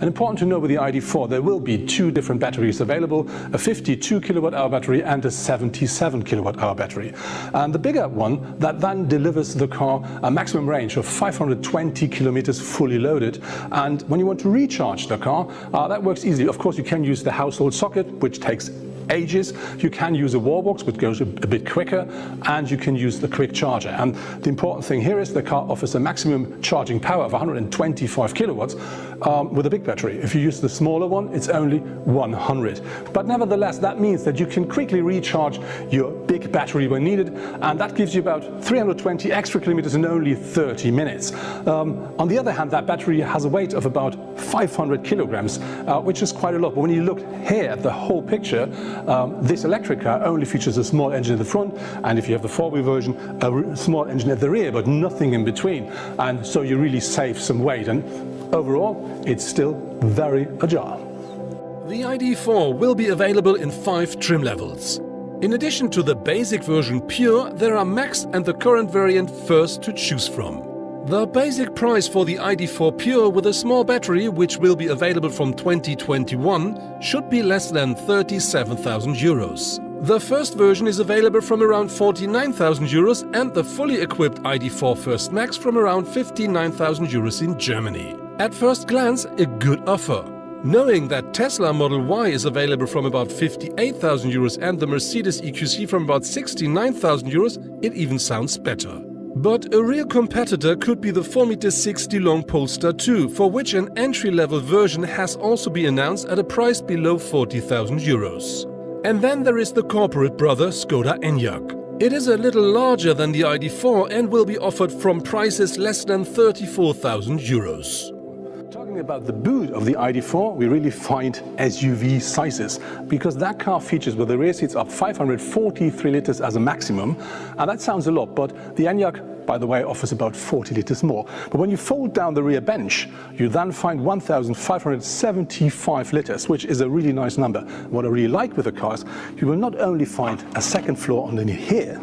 And important to know with the ID.4, there will be two different batteries available, a 52 kilowatt-hour battery and a 77 kilowatt-hour battery. And the bigger one that then delivers the car a maximum range of 520 kilometers fully loaded. And when you want to recharge the car, that works easily. Of course, you can use the household socket, which takes ages. You can use a wall box, which goes a bit quicker, and you can use the quick charger. And the important thing here is the car offers a maximum charging power of 125 kilowatts with a big battery. If you use the smaller one, it's only 100. But nevertheless, that means that you can quickly recharge your big battery when needed, and that gives you about 320 extra kilometers in only 30 minutes. On the other hand, that battery has a weight of about 500 kilograms, which is quite a lot. But when you look here at the whole picture, this electric car only features a small engine at the front, and if you have the four-wheel version, a small engine at the rear, but nothing in between. And so you really save some weight, and overall, it's still very agile. The ID.4 will be available in 5 trim levels. In addition to the basic version Pure, there are Max and the current variant First to choose from. The basic price for the ID.4 Pure with a small battery, which will be available from 2021, should be less than 37,000 euros. The first version is available from around 49,000 euros and the fully equipped ID.4 First Max from around 59,000 euros in Germany. At first glance, a good offer. Knowing that Tesla Model Y is available from about 58,000 euros and the Mercedes EQC from about 69,000 euros, it even sounds better. But a real competitor could be the 4.60 m long Polestar 2, for which an entry-level version has also been announced at a price below 40,000 euros. And then there is the corporate brother Skoda Enyaq. It is a little larger than the ID.4 and will be offered from prices less than 34,000 euros. Talking about the boot of the ID.4, we really find SUV sizes, because that car features with the rear seats up 543 liters as a maximum, and that sounds a lot, but the Enyaq, by the way, offers about 40 liters more. But when you fold down the rear bench, you then find 1,575 liters, which is a really nice number. What I really like with the cars, you will not only find a second floor underneath here,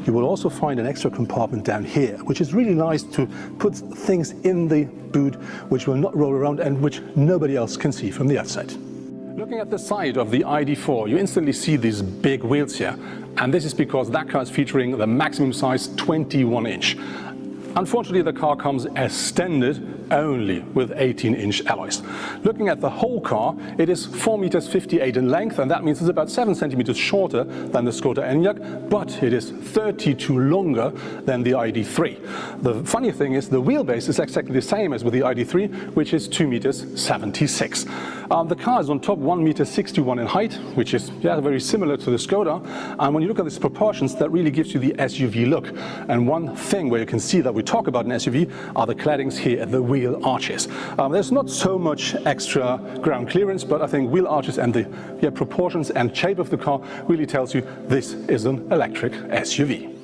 you will also find an extra compartment down here, which is really nice to put things in the boot which will not roll around and which nobody else can see from the outside. Looking at the side of the ID.4, you instantly see these big wheels here, and this is because that car is featuring the maximum size 21-inch. Unfortunately, the car comes extended only with 18-inch alloys. Looking at the whole car, it is 4.58 meters in length, and that means it's about 7 centimeters shorter than the Skoda Enyaq, but it is 32 longer than the ID.3. The funny thing is the wheelbase is exactly the same as with the ID.3, which is 2.76 meters. The car is on top 1.61 meters in height, which is very similar to the Skoda. And when you look at these proportions, that really gives you the SUV look. And one thing where you can see that we talk about an SUV are the claddings here at the wheel arches. There's not so much extra ground clearance, but I think wheel arches and the proportions and shape of the car really tells you this is an electric SUV.